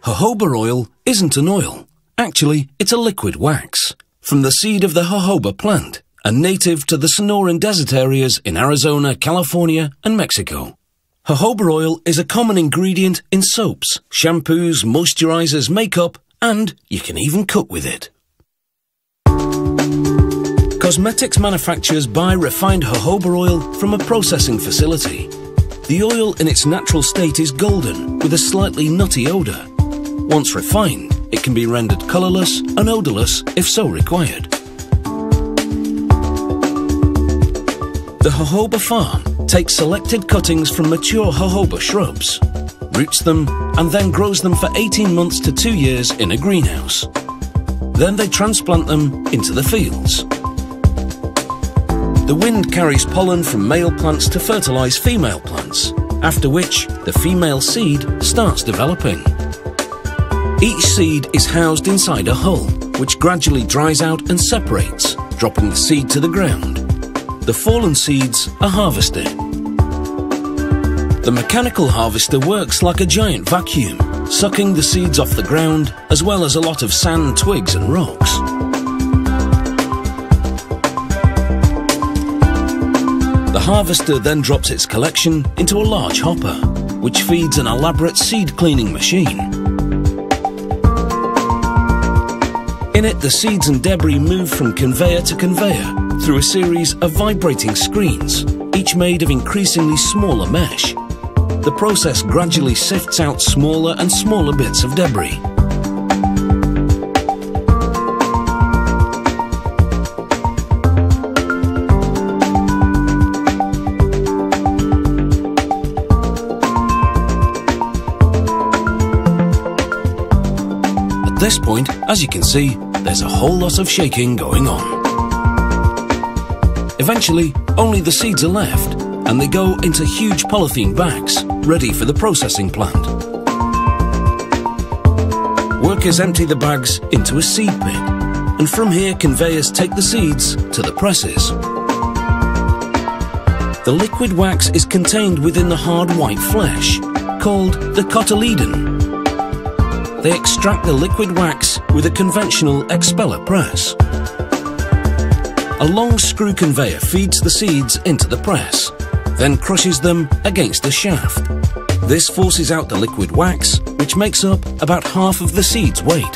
Jojoba oil isn't an oil. Actually, it's a liquid wax from the seed of the jojoba plant, a native to the Sonoran desert areas in Arizona, California, and Mexico. Jojoba oil is a common ingredient in soaps, shampoos, moisturizers, makeup, and you can even cook with it. Cosmetics manufacturers buy refined jojoba oil from a processing facility. The oil in its natural state is golden, with a slightly nutty odor. Once refined, it can be rendered colorless and odorless if so required. The jojoba farm takes selected cuttings from mature jojoba shrubs, roots them, and then grows them for 18 months to 2 years in a greenhouse. Then they transplant them into the fields. The wind carries pollen from male plants to fertilize female plants, after which the female seed starts developing. Each seed is housed inside a hull, which gradually dries out and separates, dropping the seed to the ground. The fallen seeds are harvested. The mechanical harvester works like a giant vacuum, sucking the seeds off the ground, as well as a lot of sand, twigs and rocks. The harvester then drops its collection into a large hopper, which feeds an elaborate seed cleaning machine. In it, the seeds and debris move from conveyor to conveyor through a series of vibrating screens, each made of increasingly smaller mesh. The process gradually sifts out smaller and smaller bits of debris. At this point, as you can see, there's a whole lot of shaking going on. Eventually, only the seeds are left, and they go into huge polythene bags, ready for the processing plant. Workers empty the bags into a seed pit, and from here conveyors take the seeds to the presses. The liquid wax is contained within the hard white flesh, called the cotyledon. They extract the liquid wax with a conventional expeller press. A long screw conveyor feeds the seeds into the press, then crushes them against a shaft. This forces out the liquid wax, which makes up about half of the seed's weight.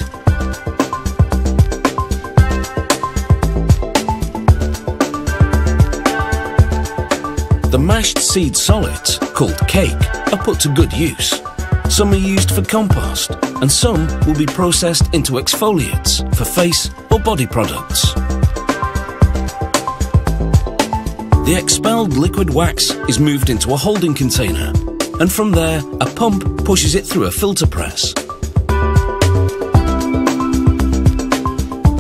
The mashed seed solids, called cake, are put to good use. Some are used for compost, and some will be processed into exfoliates for face or body products. The expelled liquid wax is moved into a holding container, and from there a pump pushes it through a filter press.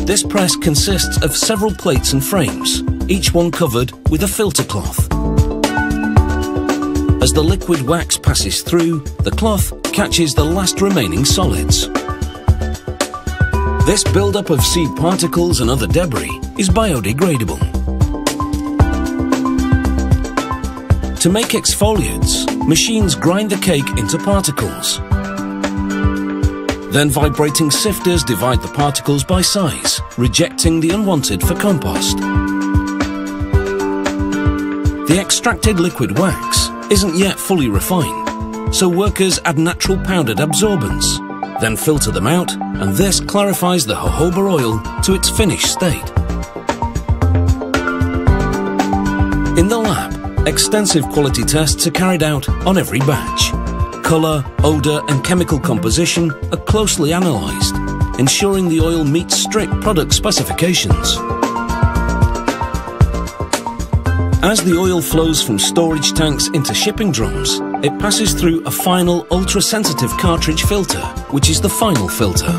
This press consists of several plates and frames, each one covered with a filter cloth. As the liquid wax passes through, the cloth catches the last remaining solids. This buildup of seed particles and other debris is biodegradable. To make exfoliates, machines grind the cake into particles. Then vibrating sifters divide the particles by size, rejecting the unwanted for compost. The extracted liquid wax isn't yet fully refined, so workers add natural powdered absorbents, then filter them out, and this clarifies the jojoba oil to its finished state. In the lab, extensive quality tests are carried out on every batch. Colour, odour and chemical composition are closely analysed, ensuring the oil meets strict product specifications. As the oil flows from storage tanks into shipping drums, it passes through a final ultra-sensitive cartridge filter, which is the final filter.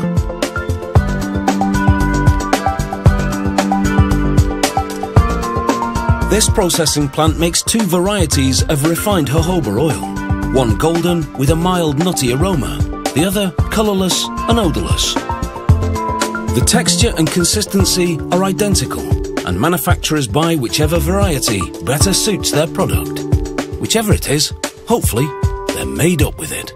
This processing plant makes two varieties of refined jojoba oil, one golden with a mild nutty aroma, the other colourless and odourless. The texture and consistency are identical, and manufacturers buy whichever variety better suits their product. Whichever it is, hopefully they're made up with it.